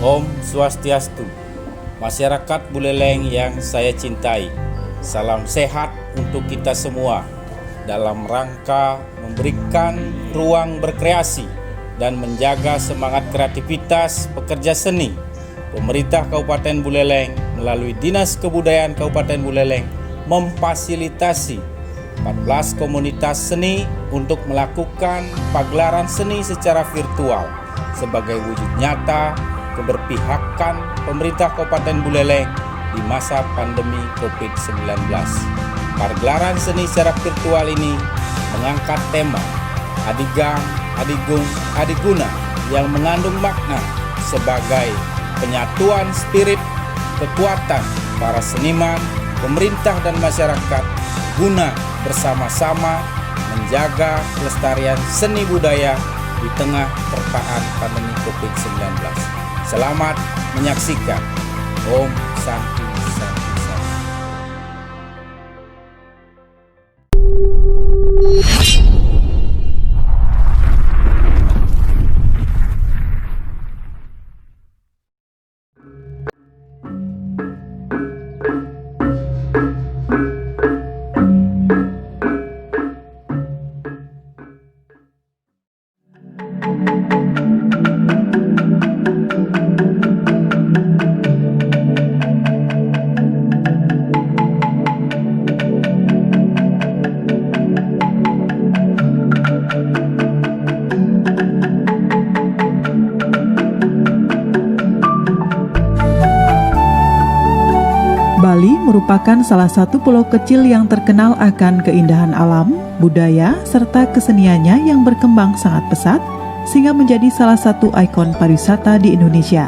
Om Swastiastu, masyarakat Buleleng yang saya cintai. Salam sehat untuk kita semua dalam rangka memberikan ruang berkreasi dan menjaga semangat kreativitas pekerja seni. Pemerintah Kabupaten Buleleng melalui Dinas Kebudayaan Kabupaten Buleleng memfasilitasi 14 komunitas seni untuk melakukan pagelaran seni secara virtual sebagai wujud nyata keberpihakan pemerintah Kabupaten Buleleng di masa pandemi COVID-19. Pagelaran seni secara virtual ini mengangkat tema Adigang, Adigung, Adiguna yang mengandung makna sebagai penyatuan spirit kekuatan para seniman, pemerintah dan masyarakat guna bersama-sama menjaga kelestarian seni budaya di tengah terpaan pandemi COVID-19. Selamat menyaksikan. Om Santi Santi Santi. Bali merupakan salah satu pulau kecil yang terkenal akan keindahan alam, budaya, serta keseniannya yang berkembang sangat pesat sehingga menjadi salah satu ikon pariwisata di Indonesia.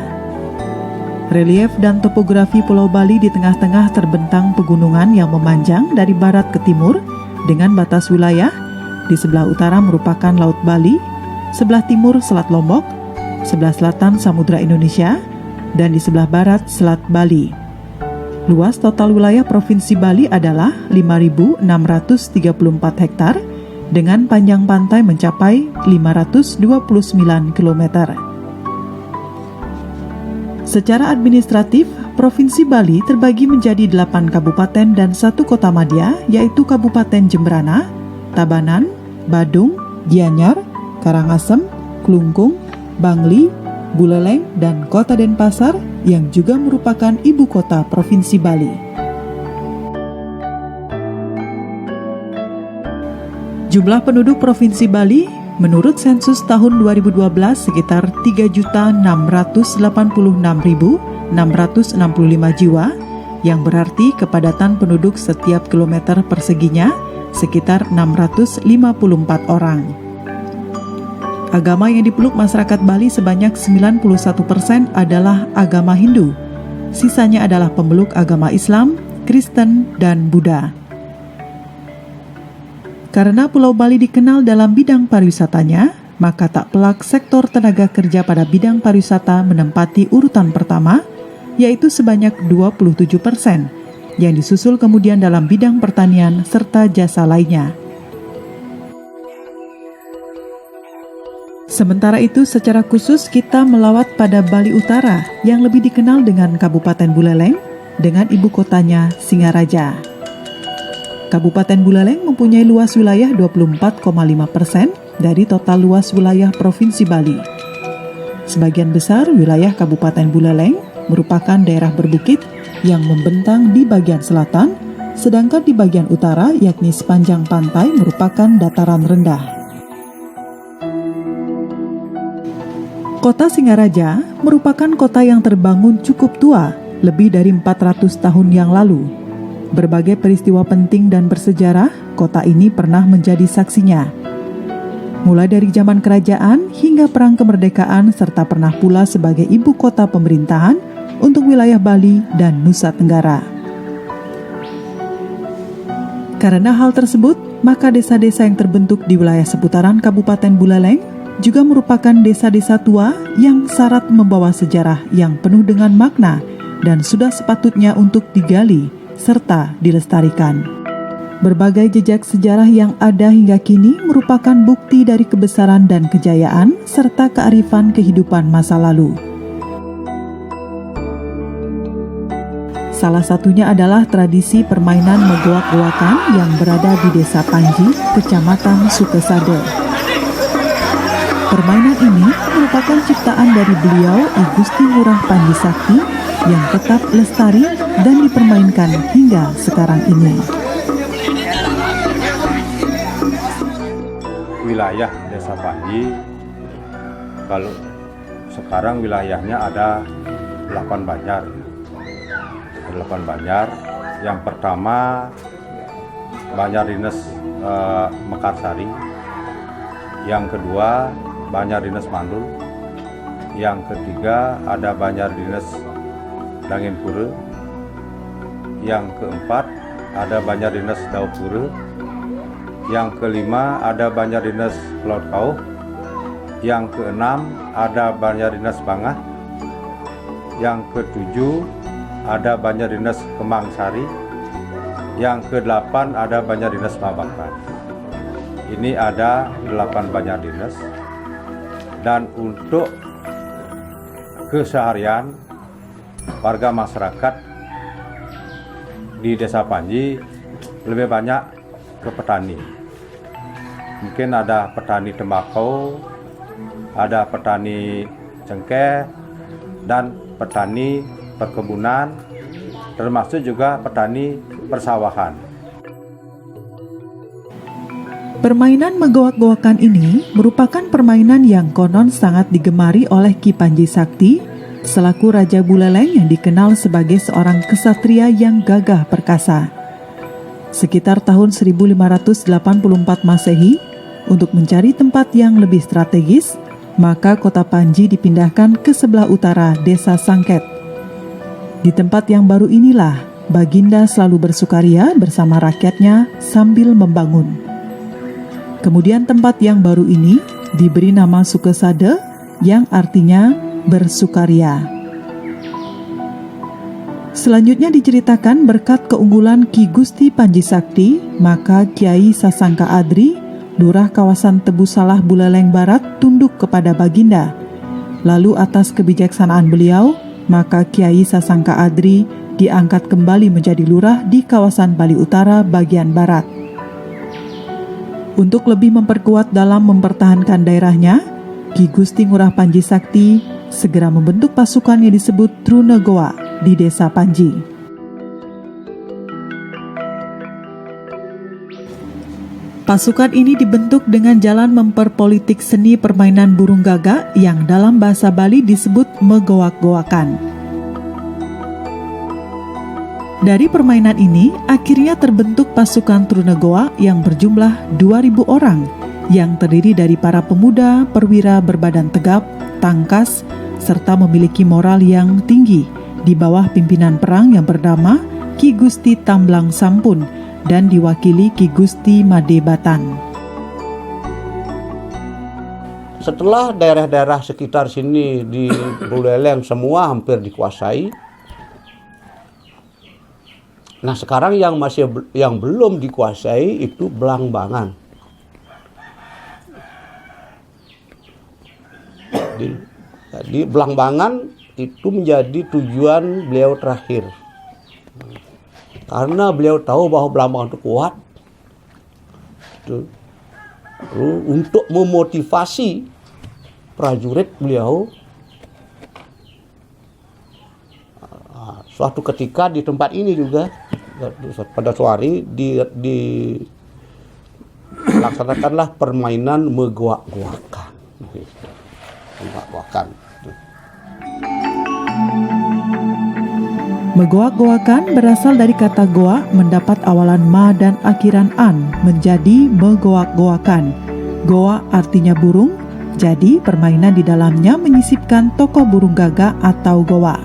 Relief dan topografi Pulau Bali di tengah-tengah terbentang pegunungan yang memanjang dari barat ke timur dengan batas wilayah. Di sebelah utara merupakan Laut Bali, sebelah timur Selat Lombok, sebelah selatan Samudra Indonesia, dan di sebelah barat Selat Bali. Luas total wilayah Provinsi Bali adalah 5.634 hektar dengan panjang pantai mencapai 529 km. Secara administratif, Provinsi Bali terbagi menjadi 8 kabupaten dan 1 kota madya, yaitu Kabupaten Jembrana, Tabanan, Badung, Gianyar, Karangasem, Klungkung, Bangli, Buleleng, dan Kota Denpasar yang juga merupakan ibu kota Provinsi Bali. Jumlah penduduk Provinsi Bali menurut sensus tahun 2012 sekitar 3.686.665 jiwa, yang berarti kepadatan penduduk setiap kilometer perseginya sekitar 654 orang. Agama yang dipeluk masyarakat Bali sebanyak 91% adalah agama Hindu. Sisanya adalah pemeluk agama Islam, Kristen, dan Buddha. Karena Pulau Bali dikenal dalam bidang pariwisatanya, maka tak pelak sektor tenaga kerja pada bidang pariwisata menempati urutan pertama, yaitu sebanyak 27%, yang disusul kemudian dalam bidang pertanian serta jasa lainnya. Sementara itu, secara khusus kita melawat pada Bali Utara yang lebih dikenal dengan Kabupaten Buleleng dengan ibu kotanya Singaraja. Kabupaten Buleleng mempunyai luas wilayah 24,5% dari total luas wilayah Provinsi Bali. Sebagian besar wilayah Kabupaten Buleleng merupakan daerah berbukit yang membentang di bagian selatan, sedangkan di bagian utara yakni sepanjang pantai merupakan dataran rendah. Kota Singaraja merupakan kota yang terbangun cukup tua, lebih dari 400 tahun yang lalu. Berbagai peristiwa penting dan bersejarah, kota ini pernah menjadi saksinya. Mulai dari zaman kerajaan hingga perang kemerdekaan, serta pernah pula sebagai ibu kota pemerintahan untuk wilayah Bali dan Nusa Tenggara. Karena hal tersebut, maka desa-desa yang terbentuk di wilayah seputaran Kabupaten Buleleng juga merupakan desa-desa tua yang syarat membawa sejarah yang penuh dengan makna dan sudah sepatutnya untuk digali serta dilestarikan. Berbagai jejak sejarah yang ada hingga kini merupakan bukti dari kebesaran dan kejayaan serta kearifan kehidupan masa lalu. Salah satunya adalah tradisi permainan megoak-goakan yang berada di Desa Panji, Kecamatan Sukesade. Permainan ini merupakan ciptaan dari beliau I Gusti Ngurah Panji Sakti yang tetap lestari dan dipermainkan hingga sekarang ini. Wilayah Desa Panji, kalau sekarang wilayahnya ada 8 banjar. 8 banjar. Yang pertama Banjar Dinas Mekarsari, yang kedua Banjar Dinas Mandul, yang ketiga ada Banjar Dinas Dangenpura, yang keempat ada Banjar Dinas Daupura, yang kelima ada Banjar Dinas Laut Kauh, yang keenam ada Banjar Dinas Bangah, yang ketujuh ada Banjar Dinas Kemang Sari, yang ke-8 ada Banjar Dinas Babakan. Ini ada 8 Banjar Dinas, dan untuk keseharian warga masyarakat di Desa Panji lebih banyak ke petani. Mungkin ada petani tembakau, ada petani cengkeh, dan petani perkebunan, termasuk juga petani persawahan. Permainan megoak-goakan ini merupakan permainan yang konon sangat digemari oleh Ki Panji Sakti selaku Raja Buleleng yang dikenal sebagai seorang kesatria yang gagah perkasa. Sekitar tahun 1584 Masehi, untuk mencari tempat yang lebih strategis, maka kota Panji dipindahkan ke sebelah utara Desa Sangket. Di tempat yang baru inilah Baginda selalu bersukaria bersama rakyatnya sambil membangun. Kemudian tempat yang baru ini diberi nama Sukesade yang artinya bersukaria. Selanjutnya diceritakan berkat keunggulan Ki Gusti Panji Sakti, maka Kiai Sasangka Adri, Lurah kawasan Tebu Salah Buleleng Barat tunduk kepada Baginda. Lalu atas kebijaksanaan beliau, maka Kiai Sasangka Adri diangkat kembali menjadi lurah di kawasan Bali Utara bagian barat. Untuk lebih memperkuat dalam mempertahankan daerahnya, Ki Gusti Ngurah Panji Sakti segera membentuk pasukan yang disebut Trunegoa di Desa Panji. Pasukan ini dibentuk dengan jalan memperpolitik seni permainan burung gagak yang dalam bahasa Bali disebut megoak-goakan. Dari permainan ini, akhirnya terbentuk pasukan Trunegoa yang berjumlah 2.000 orang, yang terdiri dari para pemuda perwira berbadan tegap, tangkas, serta memiliki moral yang tinggi, di bawah pimpinan perang yang bernama Ki Gusti Tamblang Sampun, dan diwakili Ki Gusti Made Batan. Setelah daerah-daerah sekitar sini di Buleleng semua hampir dikuasai. Nah, sekarang yang belum dikuasai itu Blangbangan. Jadi Blangbangan itu menjadi tujuan beliau terakhir. Karena beliau tahu bahwa Blangbangan itu kuat. Untuk memotivasi prajurit beliau, suatu ketika di tempat ini juga pada suatu hari dilaksanakanlah permainan megoak-goakan. Megoak-goakan berasal dari kata goa mendapat awalan ma dan akhiran an menjadi megoak-goakan. Goa artinya burung, jadi permainan di dalamnya menyisipkan tokoh burung gagak atau goa.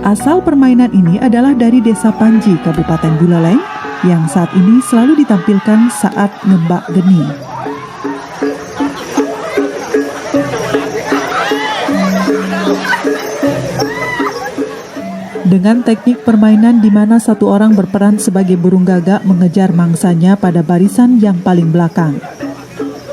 Asal permainan ini adalah dari Desa Panji, Kabupaten Buleleng, yang saat ini selalu ditampilkan saat ngembak geni. Dengan teknik permainan di mana satu orang berperan sebagai burung gagak mengejar mangsanya pada barisan yang paling belakang.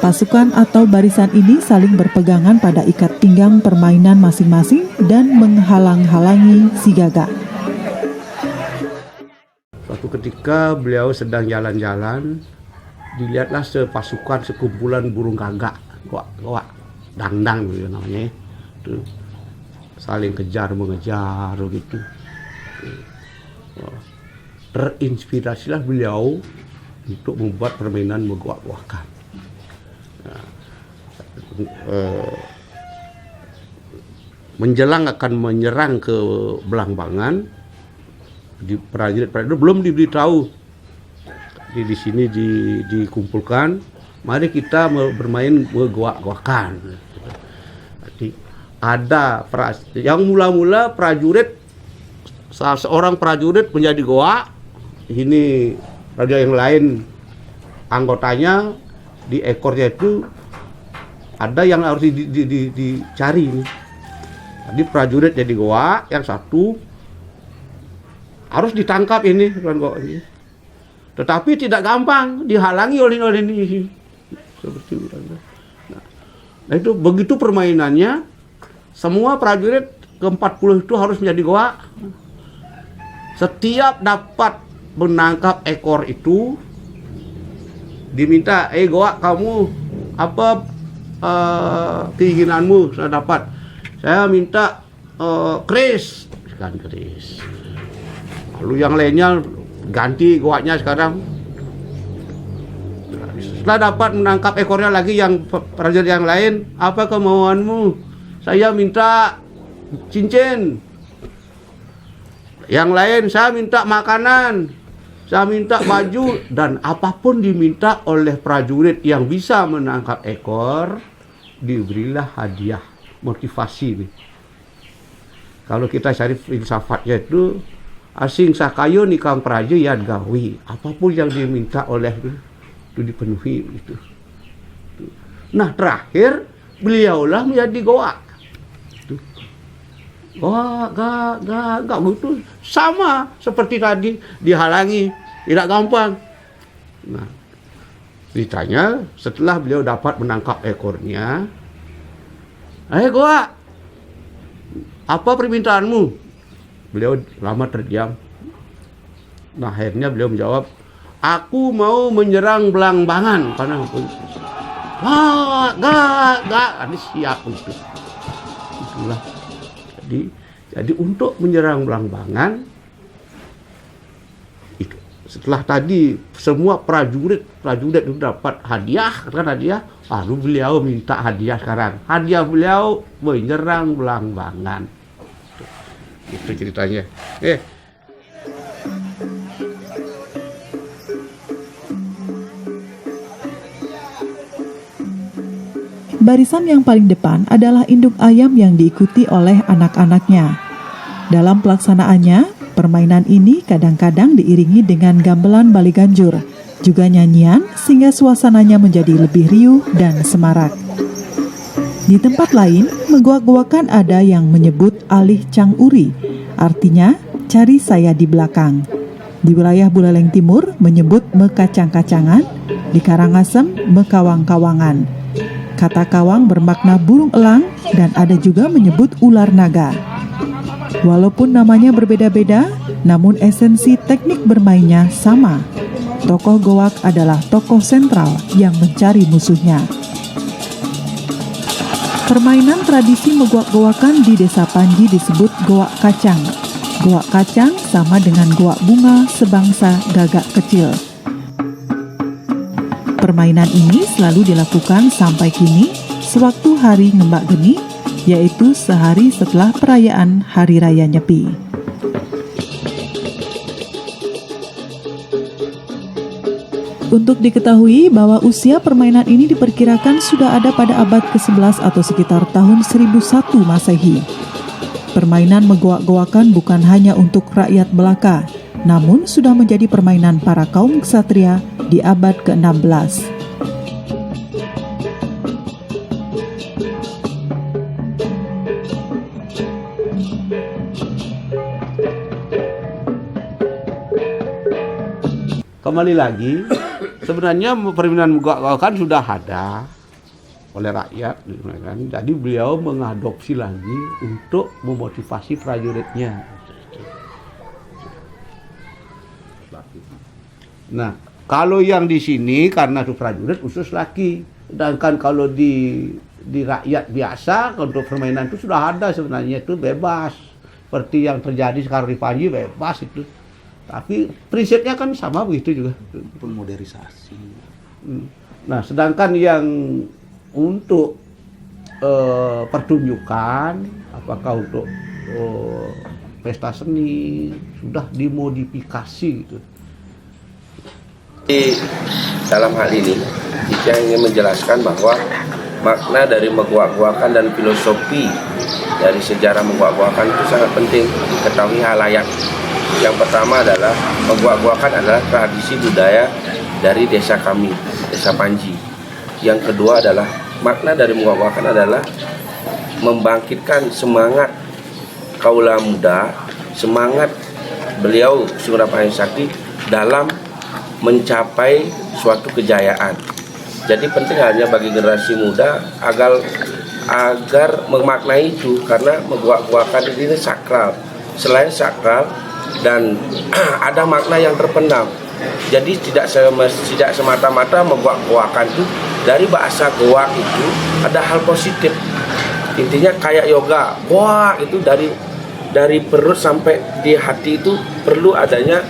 Pasukan atau barisan ini saling berpegangan pada ikat pinggang permainan masing-masing dan menghalang-halangi si gagak. ketika beliau sedang jalan-jalan, dilihatlah sekumpulan burung gagak, goak, dangdang gitu namanya, itu saling mengejar begitu. Terinspirasilah beliau untuk membuat permainan menggoak-goakan. Menjelang akan menyerang ke Belambangan, di prajurit-prajurit belum diberitahu. Di sini dikumpulkan, mari kita bermain goak-goakan. Jadi ada yang mula-mula seorang prajurit menjadi goak, ini prajurit yang lain anggotanya di ekornya itu ada yang harus dicari. Jadi prajurit jadi goak, yang satu harus ditangkap ini. Tetapi tidak gampang, dihalangi oleh ini. Seperti itu. Nah itu begitu permainannya, semua prajurit ke-40 itu harus menjadi goak. Setiap dapat menangkap ekor itu, diminta, goak kamu apa keinginanmu saya dapat. Saya minta keris, kan keris. Lalu yang lainnya ganti goaknya sekarang. Setelah dapat menangkap ekornya lagi yang prajurit yang lain, apa kemauanmu? Saya minta cincin. Yang lain saya minta makanan, saya minta baju, dan apapun diminta oleh prajurit yang bisa menangkap ekor, diberilah hadiah, motivasi nih. Kalau kita cari filsafatnya itu, asing sakayo nikang praja yad gawi, apapun yang diminta oleh itu dipenuhi itu. Nah terakhir beliaulah menjadi goak. Gak gitu, sama seperti tadi, dihalangi, tidak gampang. Nah, ceritanya setelah beliau dapat menangkap ekornya, goak, apa permintaanmu? Beliau lama terdiam. Nah akhirnya beliau menjawab, aku mau menyerang Belambangan. Karena ini siap itu. Itulah. Jadi untuk menyerang Belambangan itu, setelah tadi semua prajurit itu dapat hadiah, lalu beliau minta hadiah sekarang. Hadiah beliau menyerang Belambangan. Itu ceritanya. Barisan yang paling depan adalah induk ayam yang diikuti oleh anak-anaknya. Dalam pelaksanaannya, permainan ini kadang-kadang diiringi dengan gamelan Bali Ganjur, juga nyanyian sehingga suasananya menjadi lebih riuh dan semarak. Di tempat lain, menggoak-goakan ada yang menyebut alih cang uri, artinya cari saya di belakang. Di wilayah Buleleng Timur menyebut mekacang-kacangan, di Karangasem mekawang-kawangan. Kata kawang bermakna burung elang dan ada juga menyebut ular naga. Walaupun namanya berbeda-beda, namun esensi teknik bermainnya sama. Tokoh goak adalah tokoh sentral yang mencari musuhnya. Permainan tradisi menggoak-goakan di Desa Panji disebut goak kacang. Goak kacang sama dengan goak bunga sebangsa gagak kecil. Permainan ini selalu dilakukan sampai kini sewaktu hari Ngembak Geni, yaitu sehari setelah perayaan Hari Raya Nyepi. Untuk diketahui bahwa usia permainan ini diperkirakan sudah ada pada abad ke-11 atau sekitar tahun 1001 Masehi. Permainan menggoak-goakan bukan hanya untuk rakyat belaka, namun sudah menjadi permainan para kaum ksatria di abad ke-16. Kembali lagi, sebenarnya permainan menggoak-goakan sudah ada oleh rakyat, jadi beliau mengadopsi lagi untuk memotivasi prajuritnya. Nah, kalau yang di sini karena itu prajurit khusus laki. Sedangkan kalau di rakyat biasa untuk permainan itu sudah ada sebenarnya, itu bebas. Seperti yang terjadi sekarang di Panji, bebas itu. Tapi prinsipnya kan sama begitu juga. Pun modernisasi. Nah, sedangkan yang untuk pertunjukan, apakah untuk pesta seni, sudah dimodifikasi gitu. Dalam hal ini, kita ingin menjelaskan bahwa makna dari megwak-gwakan dan filosofi dari sejarah megwak-gwakan itu sangat penting diketahui halayak. Yang pertama adalah megwak-gwakan adalah tradisi budaya dari desa kami, desa Panji. Yang kedua adalah makna dari megwak-gwakan adalah membangkitkan semangat kaula muda, semangat beliau Surapaya Sakti dalam mencapai suatu kejayaan. Jadi penting halnya bagi generasi muda agar memaknai itu, karena megwak-gwakan ini sakral. Selain sakral dan ada makna yang terpendam. Jadi tidak semata-mata megwak-gwakan itu dari bahasa goa itu ada hal positif. Intinya kayak yoga, goa itu dari perut sampai di hati itu perlu adanya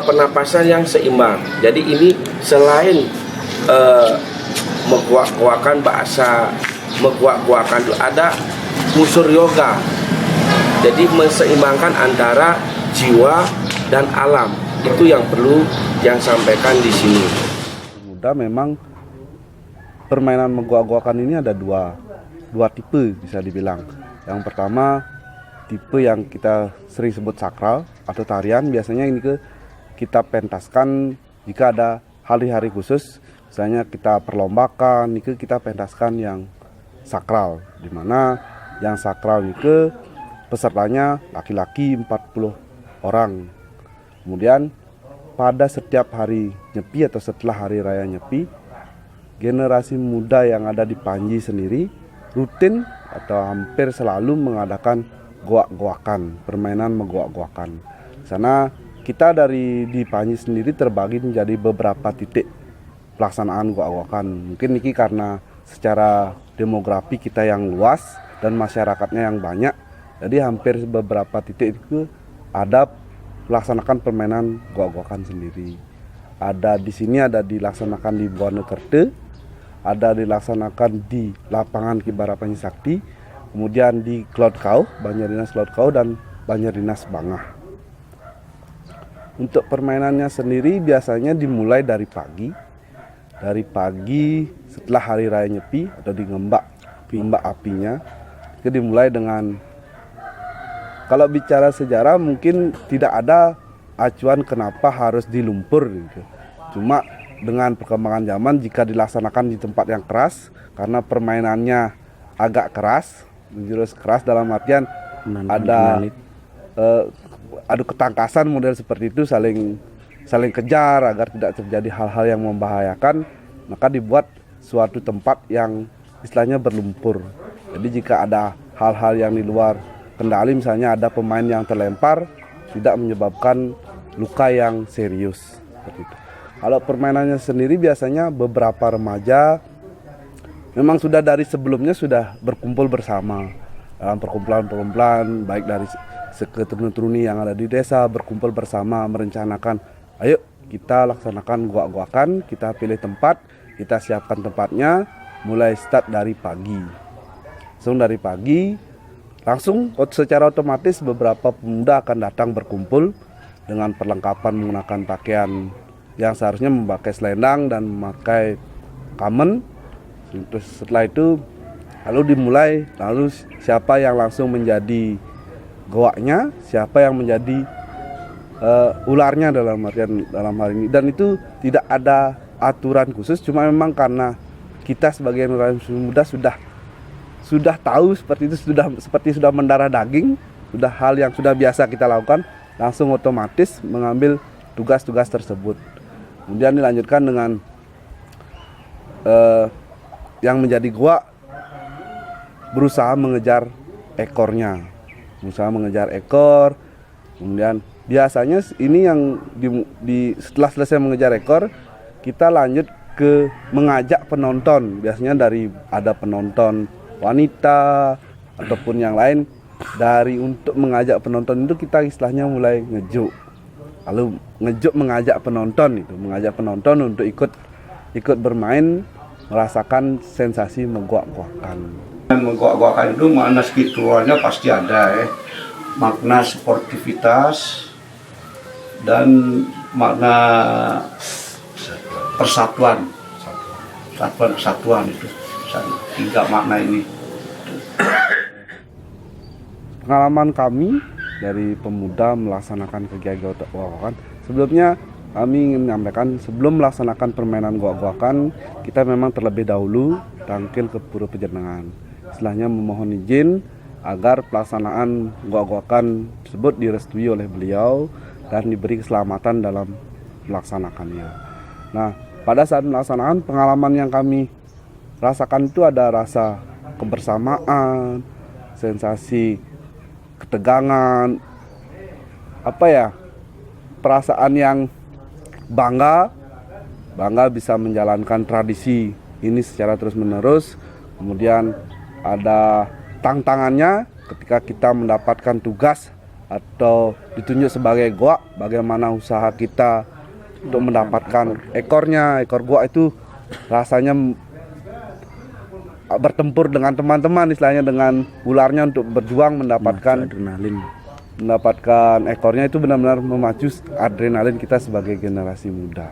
penapasan yang seimbang. Jadi ini selain megwak-gwakan bahasa megwak-gwakan itu ada unsur yoga. Jadi menseimbangkan antara jiwa dan alam. Itu yang perlu yang sampaikan di sini. Muda memang permainan megwak-gwakan ini ada dua tipe bisa dibilang. Yang pertama tipe yang kita sering sebut sakral atau tarian, biasanya ini kita pentaskan jika ada hari-hari khusus, misalnya kita perlombakan, ini kita pentaskan yang sakral, di mana yang sakral ini pesertanya laki-laki 40 orang. Kemudian pada setiap hari Nyepi atau setelah hari raya Nyepi, generasi muda yang ada di Panji sendiri rutin atau hampir selalu mengadakan goak-goakan, permainan megwak-gwakan. Sana kita di Panji sendiri terbagi menjadi beberapa titik pelaksanaan goak-goakan. Mungkin ini karena secara demografi kita yang luas dan masyarakatnya yang banyak, jadi hampir beberapa titik itu ada melaksanakan permainan goak-goakan sendiri. Ada di sini, ada dilaksanakan di Buanekerte, ada dilaksanakan di lapangan Kibarapanji Sakti, kemudian di Cloudkau, Banjardinas Cloudkau dan Banjardinas Bangah. Untuk permainannya sendiri biasanya dimulai dari pagi. Dari pagi setelah hari raya Nyepi atau di ngembak apinya. Itu dimulai dengan, kalau bicara sejarah mungkin tidak ada acuan kenapa harus di lumpur gitu. Cuma dengan perkembangan zaman jika dilaksanakan di tempat yang keras, karena permainannya agak keras, menjurus keras dalam artian ada adu ketangkasan model seperti itu, saling kejar agar tidak terjadi hal-hal yang membahayakan, maka dibuat suatu tempat yang istilahnya berlumpur. Jadi jika ada hal-hal yang di luar kendali, misalnya ada pemain yang terlempar, tidak menyebabkan luka yang serius seperti itu. Kalau permainannya sendiri biasanya beberapa remaja memang sudah dari sebelumnya sudah berkumpul bersama dalam perkumpulan-perkumpulan, baik dari keturun-turuni yang ada di desa, berkumpul bersama merencanakan, ayo kita laksanakan goak-goakan, kita pilih tempat, kita siapkan tempatnya, mulai start dari pagi. Langsung secara otomatis beberapa pemuda akan datang berkumpul dengan perlengkapan menggunakan pakaian yang seharusnya memakai selendang dan memakai kamen. Terus setelah itu lalu dimulai, lalu siapa yang langsung menjadi goaknya, siapa yang menjadi ularnya dalam hal ini. Dan itu tidak ada aturan khusus, cuma memang karena kita sebagai generasi muda sudah tahu seperti itu, sudah mendarah daging, sudah hal yang sudah biasa kita lakukan, langsung otomatis mengambil tugas-tugas tersebut. Kemudian dilanjutkan dengan yang menjadi goak berusaha mengejar ekornya, kemudian biasanya ini yang setelah selesai mengejar ekor, kita lanjut ke mengajak penonton. Biasanya ada penonton wanita ataupun yang lain. Untuk mengajak penonton itu kita istilahnya mulai ngejuk. Lalu ngejuk mengajak penonton untuk ikut bermain, merasakan sensasi menggok-gokan. Menggok-gokan itu makna spiritualnya pasti ada ya. Makna sportivitas dan makna persatuan itu 3 makna ini. Pengalaman kami dari pemuda melaksanakan kegiatan goak-goakan, sebelumnya kami ingin menyampaikan sebelum melaksanakan permainan goak-goakan, kita memang terlebih dahulu tangkil ke Pura Pejenengan. Istilahnya memohon izin agar pelaksanaan goak-goakan tersebut direstui oleh beliau dan diberi keselamatan dalam melaksanakannya. Nah, pada saat melaksanakan, pengalaman yang kami rasakan itu ada rasa kebersamaan, sensasi ketegangan, perasaan yang bangga bisa menjalankan tradisi ini secara terus-menerus. Kemudian ada tantangannya ketika kita mendapatkan tugas atau ditunjuk sebagai goak, bagaimana usaha kita untuk mendapatkan ekor goak itu rasanya bertempur dengan teman-teman, istilahnya dengan ularnya untuk berjuang mendapatkan adrenalin. Mendapatkan ekornya itu benar-benar memacu adrenalin kita sebagai generasi muda.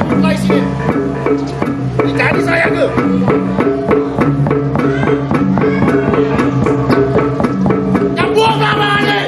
mulai sini. Dicari saya ke. Nyambung lama ini.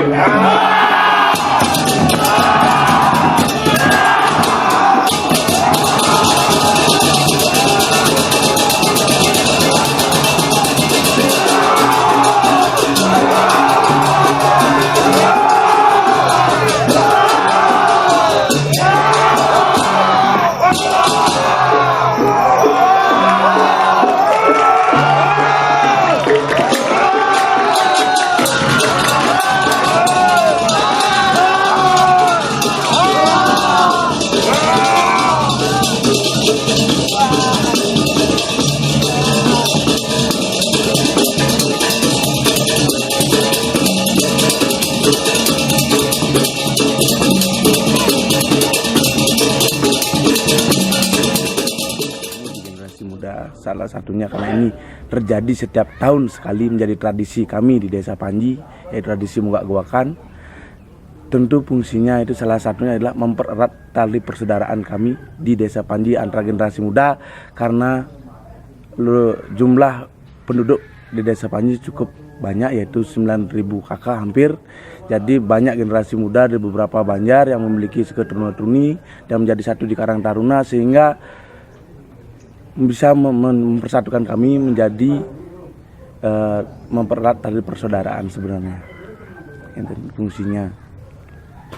Generasi muda salah satunya karena ini terjadi setiap tahun sekali menjadi tradisi kami di Desa Panji, yaitu tradisi Mogak-Gowakan. Tentu fungsinya itu salah satunya adalah mempererat tali persaudaraan kami di Desa Panji antara generasi muda, karena jumlah penduduk di Desa Panji cukup banyak, yaitu 9.000 kakak hampir. Jadi banyak generasi muda di beberapa banjar yang memiliki seketurun-tuni dan menjadi satu di Karang Taruna, sehingga bisa mempersatukan kami menjadi mempererat tali persaudaraan sebenarnya. Itu fungsinya.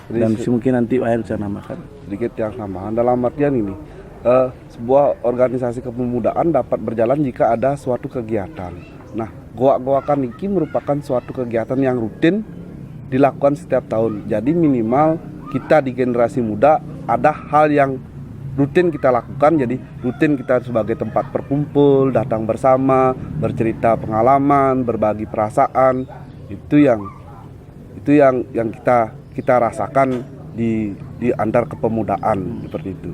Dan mungkin nanti Pak bisa nambahkan sedikit yang tambahan dalam artian ini, sebuah organisasi kepemudaan dapat berjalan jika ada suatu kegiatan. Nah, Goak-Gowakan ini merupakan suatu kegiatan yang rutin dilakukan setiap tahun. Jadi minimal kita di generasi muda ada hal yang rutin kita lakukan. Jadi rutin kita sebagai tempat berkumpul, datang bersama, bercerita pengalaman, berbagi perasaan. Itu yang kita rasakan di antar kepemudaan seperti itu.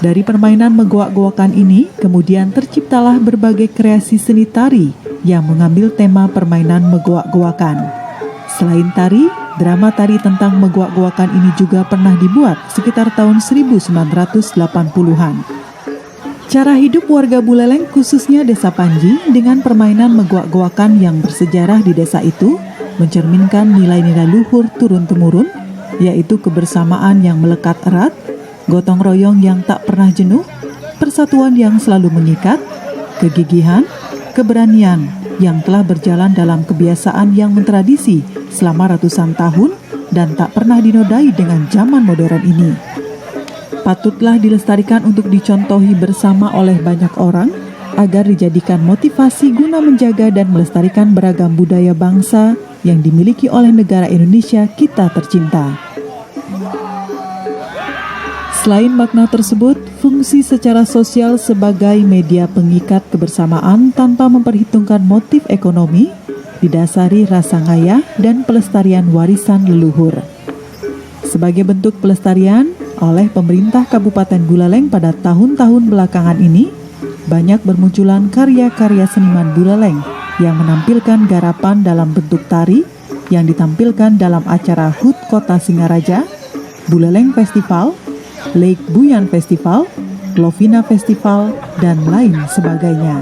Dari permainan Megowak-Gowakan ini, kemudian terciptalah berbagai kreasi seni tari yang mengambil tema permainan Megowak-Gowakan. Selain tari, drama tari tentang Megowak-Gowakan ini juga pernah dibuat sekitar tahun 1980-an. Cara hidup warga Buleleng, khususnya Desa Panji, dengan permainan Megowak-Gowakan yang bersejarah di desa itu, mencerminkan nilai-nilai luhur turun-temurun, yaitu kebersamaan yang melekat erat, gotong royong yang tak pernah jenuh, persatuan yang selalu mengikat, kegigihan, keberanian yang telah berjalan dalam kebiasaan yang mentradisi selama ratusan tahun dan tak pernah dinodai dengan zaman modern ini. Patutlah dilestarikan untuk dicontohi bersama oleh banyak orang agar dijadikan motivasi guna menjaga dan melestarikan beragam budaya bangsa yang dimiliki oleh negara Indonesia kita tercinta. Selain makna tersebut, fungsi secara sosial sebagai media pengikat kebersamaan tanpa memperhitungkan motif ekonomi, didasari rasa ngayah dan pelestarian warisan leluhur. Sebagai bentuk pelestarian, oleh pemerintah Kabupaten Buleleng pada tahun-tahun belakangan ini, banyak bermunculan karya-karya seniman Buleleng yang menampilkan garapan dalam bentuk tari yang ditampilkan dalam acara HUT Kota Singaraja, Buleleng Festival, Lake Buyan Festival, Lovina Festival, dan lain sebagainya.